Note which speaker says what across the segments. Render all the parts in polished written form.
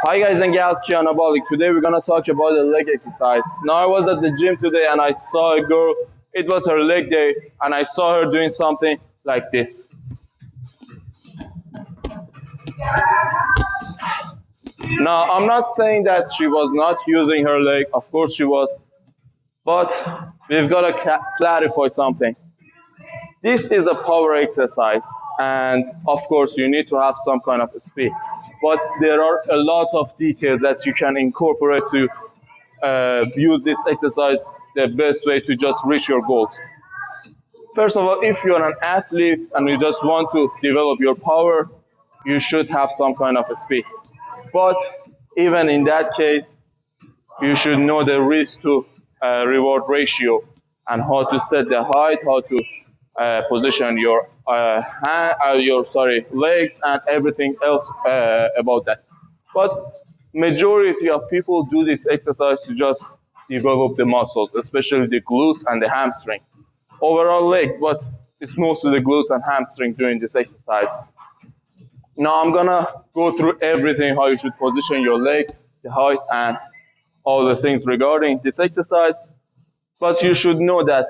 Speaker 1: Hi guys and gals, Anabolic. Today we're gonna talk about the leg exercise. Now I was at the gym today and I saw a girl. It was her leg day and I saw her doing something like this. Now I'm not saying that she was not using her leg. Of course she was, but we've got to clarify something. This is a power exercise, and of course you need to have some kind of speed. But there are a lot of details that you can incorporate to use this exercise the best way to just reach your goals. First of all, if you're an athlete and you just want to develop your power, you should have some kind of speed. But even in that case, you should know the risk to reward ratio and how to set the height, how to position your legs and everything else about that. But majority of people do this exercise to just develop the muscles, especially the glutes and the hamstring. Overall legs, but it's mostly the glutes and hamstring doing this exercise. Now I'm gonna go through everything, how you should position your leg, the height, and all the things regarding this exercise. But you should know that,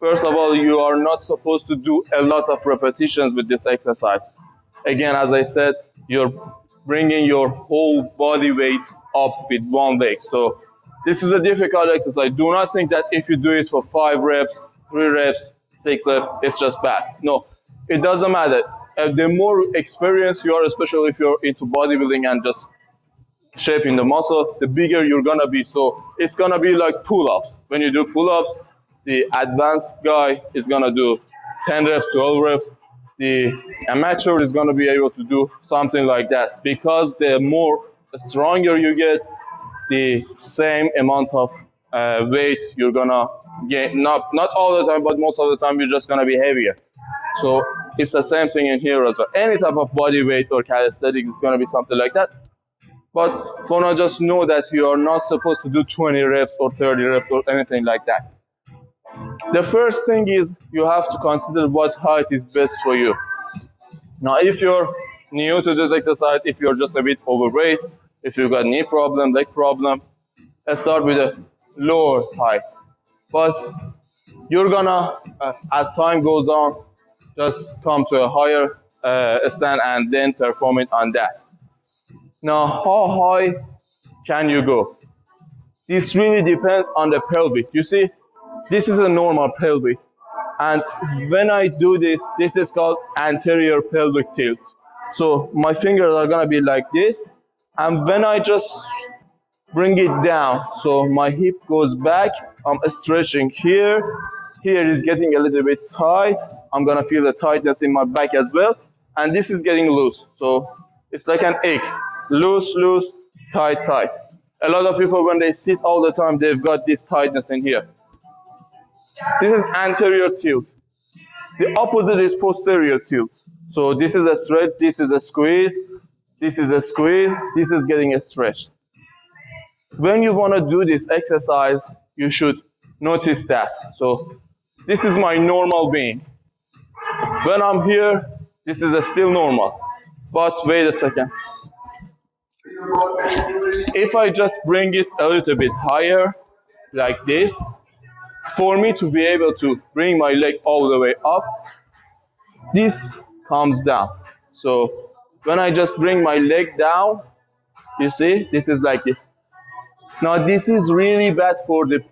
Speaker 1: first of all, you are not supposed to do a lot of repetitions with this exercise. Again, as I said, you're bringing your whole body weight up with one leg. So this is a difficult exercise. Do not think that if you do it for 5 reps, 3 reps, 6 reps, it's just bad. No, it doesn't matter. The more experienced you are, especially if you're into bodybuilding and just shaping the muscle, the bigger you're gonna be. So it's gonna be like pull-ups. When you do pull-ups, the advanced guy is gonna do 10 reps, 12 reps. The amateur is gonna be able to do something like that, because the more stronger you get, the same amount of weight you're gonna gain. Not all the time, but most of the time you're just gonna be heavier. So it's the same thing in here as well. Any type of body weight or calisthenics, it's gonna be something like that. But for now, just know that you are not supposed to do 20 reps or 30 reps or anything like that. The first thing is you have to consider what height is best for you. Now, if you're new to this exercise, if you're just a bit overweight, if you've got knee problem, leg problem, let's start with a lower height. But you're gonna, as time goes on, just come to a higher stand and then perform it on that. Now, how high can you go? This really depends on the pelvic. You see, this is a normal pelvic. And when I do this, this is called anterior pelvic tilt. So my fingers are gonna be like this. And when I just bring it down, so my hip goes back, I'm stretching here. Here is getting a little bit tight. I'm gonna feel the tightness in my back as well. And this is getting loose. So it's like an X. Loose, loose, tight, tight. A lot of people, when they sit all the time, they've got this tightness in here. This is anterior tilt. The opposite is posterior tilt. So this is a stretch, this is a squeeze, this is a squeeze, this is getting a stretch. When you want to do this exercise, you should notice that. So this is my normal being. When I'm here, this is still normal. But wait a second. If I just bring it a little bit higher, like this, for me to be able to bring my leg all the way up, this comes down. So when I just bring my leg down, you see, this is like this. Now this is really bad for the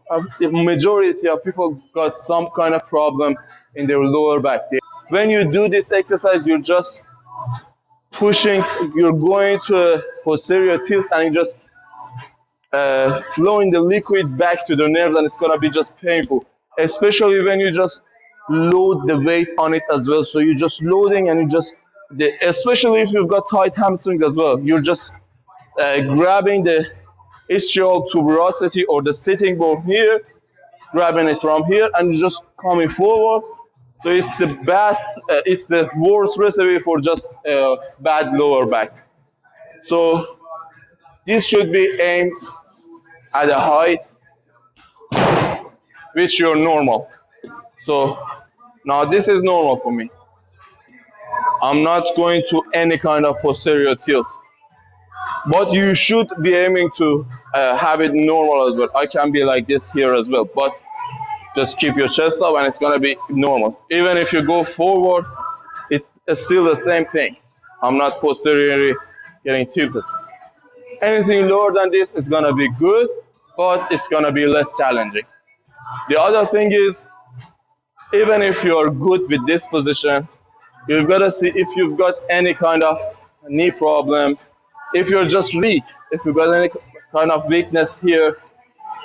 Speaker 1: majority of people got some kind of problem in their lower back. When you do this exercise, you're just pushing, you're going to a posterior tilt and you're just flowing the liquid back to the nerves, and it's gonna be just painful, especially when you just load the weight on it as well. So you're just loading and you just, especially if you've got tight hamstrings as well, you're just grabbing the ischial tuberosity or the sitting bone here, grabbing it from here and just coming forward. So it's the best, it's the worst recipe for just bad lower back. So this should be aimed at a height which you're normal. So now this is normal for me. I'm not going to any kind of posterior tilt. But you should be aiming to have it normal as well. I can be like this here as well, but just keep your chest up and it's gonna be normal. Even if you go forward, it's still the same thing. I'm not posteriorly getting tilted. Anything lower than this is gonna be good, but it's gonna be less challenging. The other thing is, even if you're good with this position, you've got to see if you've got any kind of knee problem. If you're just weak, if you've got any kind of weakness here,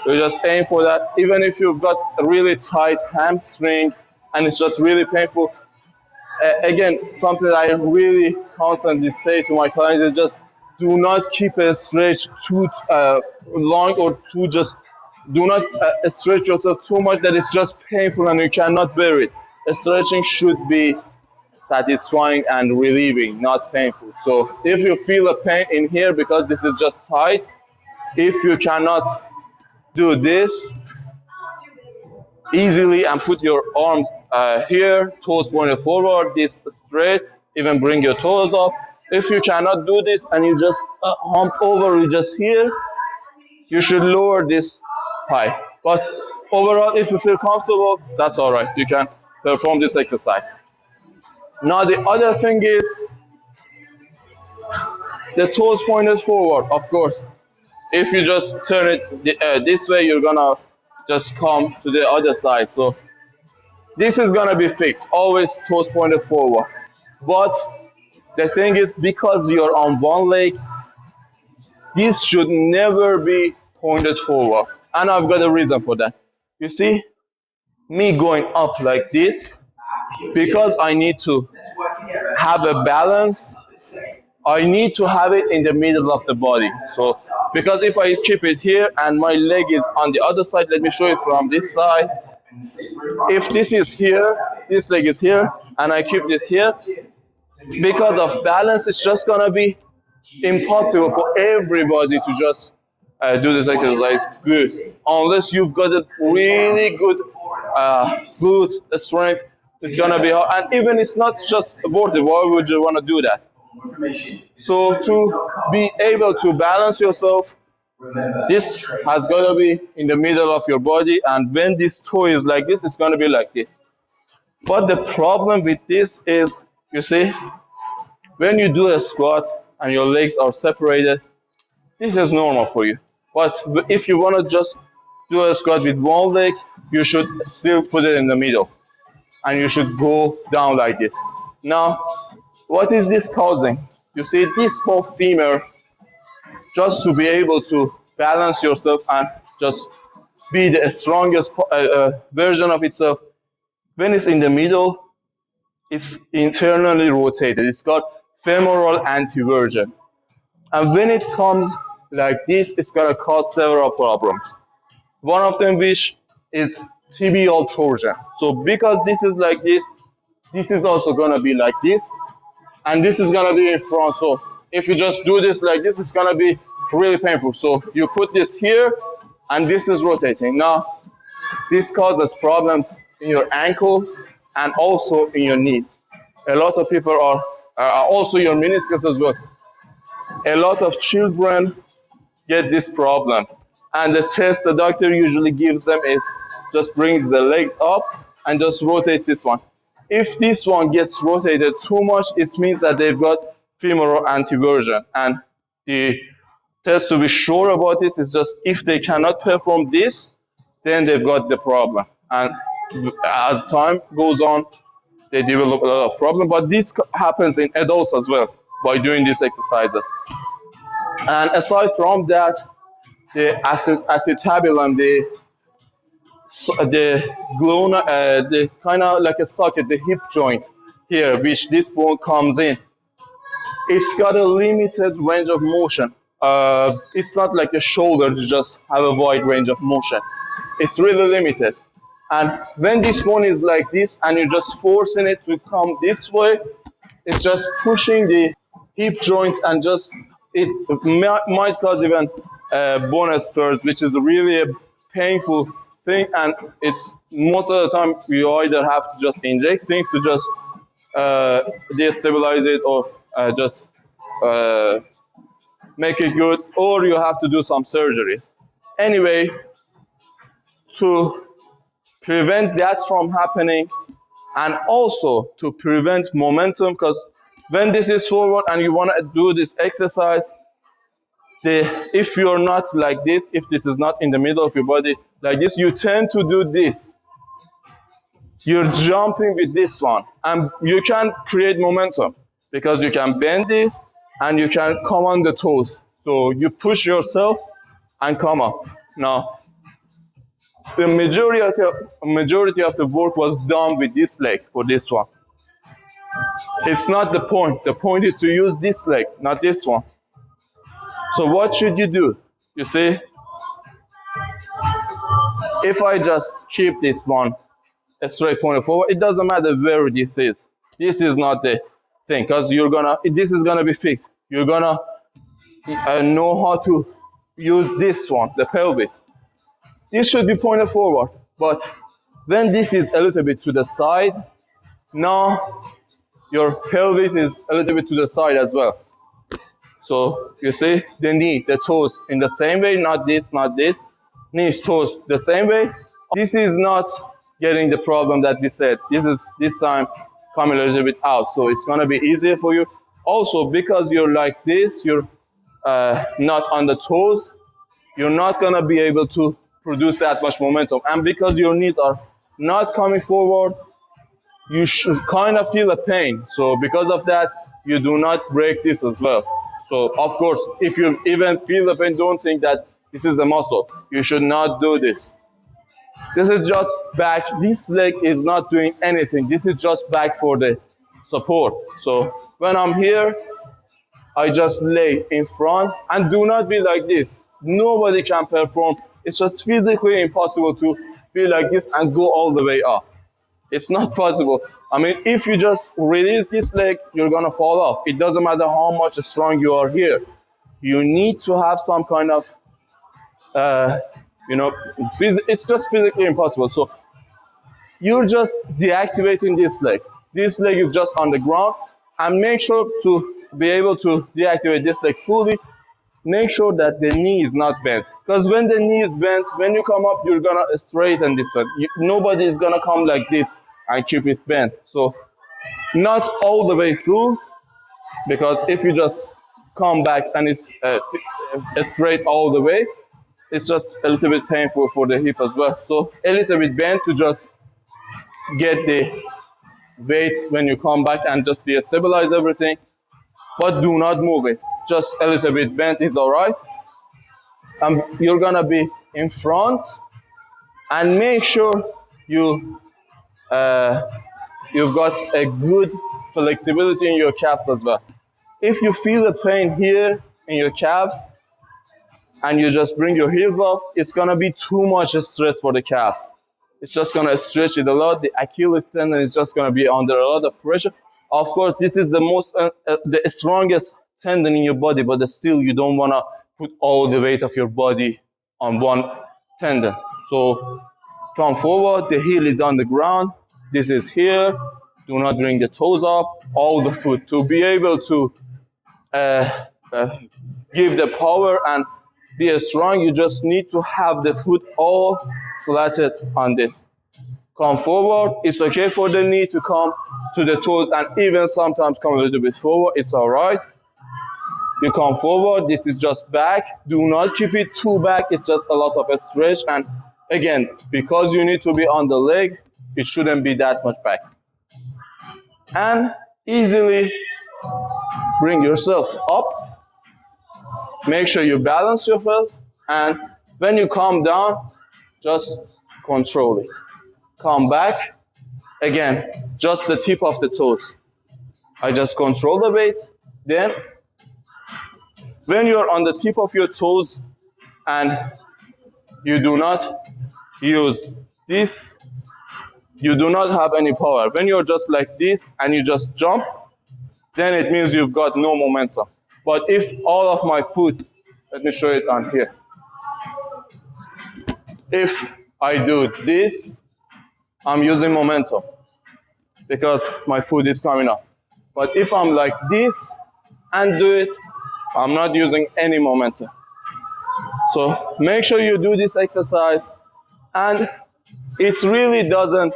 Speaker 1: you just aim for that. Even if you've got a really tight hamstring and it's just really painful, again, something I really constantly say to my clients is just do not keep a stretch too long or too just do not stretch yourself too much that it's just painful and you cannot bear it. Stretching should be satisfying and relieving, not painful. So if you feel a pain in here because this is just tight, if you cannot do this easily and put your arms here, toes pointed forward, this straight, even bring your toes up. If you cannot do this and you just hump over, you just here, you should lower this high. But overall, if you feel comfortable, that's all right. You can perform this exercise. Now the other thing is the toes pointed forward, of course. If you just turn it this way, you're gonna just come to the other side. So this is gonna be fixed, always toes pointed forward. But the thing is, because you're on one leg, this should never be pointed forward. And I've got a reason for that. You see, me going up like this, because I need to have a balance, I need to have it in the middle of the body. So, because if I keep it here and my leg is on the other side, let me show you from this side. If this is here, this leg is here, and I keep this here, because of balance, it's just gonna be impossible for everybody to just do this exercise good. Unless you've got a really good glute strength, it's gonna be hard. And even it's not just worth it. Why would you wanna do that? So to be able to balance yourself, this has got to be in the middle of your body, and when this toe is like this, it's going to be like this. But the problem with this is, you see, when you do a squat and your legs are separated, this is normal for you. But if you want to just do a squat with one leg, you should still put it in the middle, and you should go down like this. Now, what is this causing? You see, this small femur, just to be able to balance yourself and just be the strongest version of itself. When it's in the middle, it's internally rotated. It's called femoral anteversion. And when it comes like this, it's going to cause several problems. One of them which is tibial torsion. So because this is like this is also going to be like this, and this is going to be in front. So if you just do this like this, it's going to be really painful. So you put this here, and this is rotating. Now, this causes problems in your ankles and also in your knees. A lot of people are also your meniscus as well. A lot of children get this problem, and the test the doctor usually gives them is just brings the legs up and just rotates this one. If this one gets rotated too much, it means that they've got femoral anteversion. And the test to be sure about this is just if they cannot perform this, then they've got the problem. And as time goes on, they develop a lot of problem. But this happens in adults as well by doing these exercises. And aside from that, the acetabulum, the gluna, the kind of like a socket, the hip joint here, which this bone comes in, it's got a limited range of motion. It's not like the shoulder to just have a wide range of motion. It's really limited. And when this one is like this and you're just forcing it to come this way, it's just pushing the hip joint and just, it might cause even bone spurs, which is really a painful thing. And it's most of the time you either have to just inject things to just destabilize it or just make it good, or you have to do some surgery. Anyway, to prevent that from happening, and also to prevent momentum, because when this is forward and you want to do this exercise, if you're not like this, if this is not in the middle of your body like this, you tend to do this. You're jumping with this one, and you can create momentum because you can bend this and you can come on the toes. So you push yourself and come up. Now, the majority of the work was done with this leg for this one. It's not the point. The point is to use this leg, not this one. So what should you do? You see, if I just keep this one a straight point forward, it doesn't matter where this is. This is not the thing, because this is gonna be fixed. You're gonna know how to use this one, the pelvis. This should be pointed forward, but when this is a little bit to the side, now your pelvis is a little bit to the side as well. So you see the knee, the toes in the same way, not this, not this. Knees, toes the same way. This is not getting the problem that we said. This time coming a little bit out, so it's gonna be easier for you. Also, because you're like this, you're not on the toes, you're not gonna be able to produce that much momentum. And because your knees are not coming forward, you should kind of feel a pain. So because of that, you do not break this as well. So of course, if you even feel the pain, don't think that this is the muscle. You should not do this. This is just back. This leg is not doing anything. This is just back for the support. So when I'm here, I just lay in front, and do not be like this. Nobody can perform. It's just physically impossible to be like this and go all the way up. It's not possible. I mean, if you just release this leg, you're gonna fall off. It doesn't matter how much strong you are here. You need to have some kind of, it's just physically impossible. So you're just deactivating this leg. This leg is just on the ground, and make sure to be able to deactivate this leg fully. Make sure that the knee is not bent, because when the knee is bent, when you come up, you're gonna straighten this one. Nobody is gonna come like this and keep it bent. So not all the way through, because if you just come back and it's straight all the way, it's just a little bit painful for the hip as well. So a little bit bent to just get the weights when you come back and just stabilize everything, but do not move it. Just a little bit bent is all right. You're gonna be in front, and make sure you've got a good flexibility in your calves as well. If you feel the pain here in your calves and you just bring your heels up, it's gonna be too much stress for the calves. It's just gonna stretch it a lot. The Achilles tendon is just gonna be under a lot of pressure. Of course, this is the strongest tendon in your body, but still you don't wanna put all the weight of your body on one tendon. So come forward, the heel is on the ground. This is here. Do not bring the toes up, all the foot. To be able to give the power and be strong, you just need to have the foot all flatted on this. Come forward. It's okay for the knee to come to the toes, and even sometimes come a little bit forward. It's all right. You come forward. This is just back. Do not keep it too back. It's just a lot of a stretch. And again, because you need to be on the leg, it shouldn't be that much back. And easily bring yourself up. Make sure you balance yourself. And when you come down, just control it. Come back. Again, just the tip of the toes. I just control the weight. Then, when you're on the tip of your toes and you do not use this, you do not have any power. When you're just like this and you just jump, then it means you've got no momentum. But if all of my foot, let me show it on here. If I do this, I'm using momentum because my foot is coming up. But if I'm like this and do it, I'm not using any momentum. So make sure you do this exercise, and it really doesn't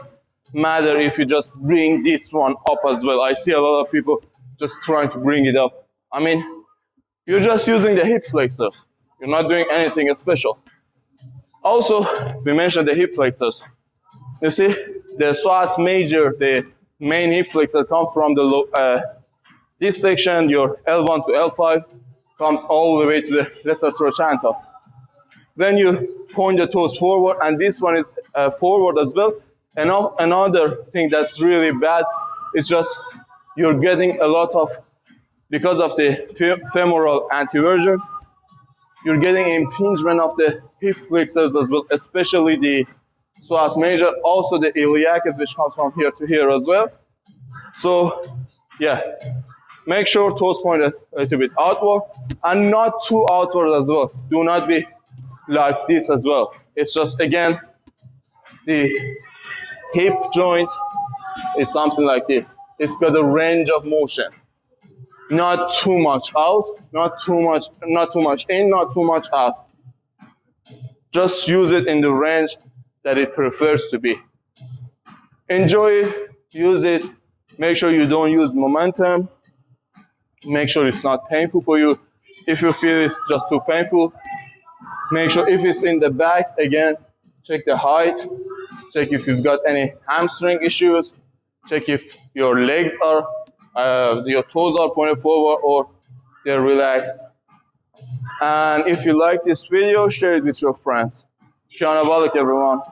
Speaker 1: matter if you just bring this one up as well. I see a lot of people just trying to bring it up. I mean, you're just using the hip flexors. You're not doing anything special. Also, we mentioned the hip flexors. You see, the psoas major, the main hip flexor, comes from this section, your L1 to L5, comes all the way to the lesser trochanter. Then you point the toes forward, and this one is forward as well. And another thing that's really bad is just you're getting a lot of, because of the femoral anteversion, you're getting impingement of the hip flexors as well, especially the psoas major, also the iliacus, which comes from here to here as well. So, yeah, make sure toes point a little bit outward and not too outward as well. Do not be like this as well. It's just, again, the hip joint is something like this. It's got a range of motion. Not too much out, not too much in, not too much out. Just use it in the range that it prefers to be. Enjoy it, use it. Make sure you don't use momentum. Make sure it's not painful for you. If you feel it's just too painful, make sure if it's in the back, again, check the height. Check if you've got any hamstring issues. Check if your legs are, your toes are pointed forward or they're relaxed. And if you like this video, share it with your friends. Shana Balak, everyone.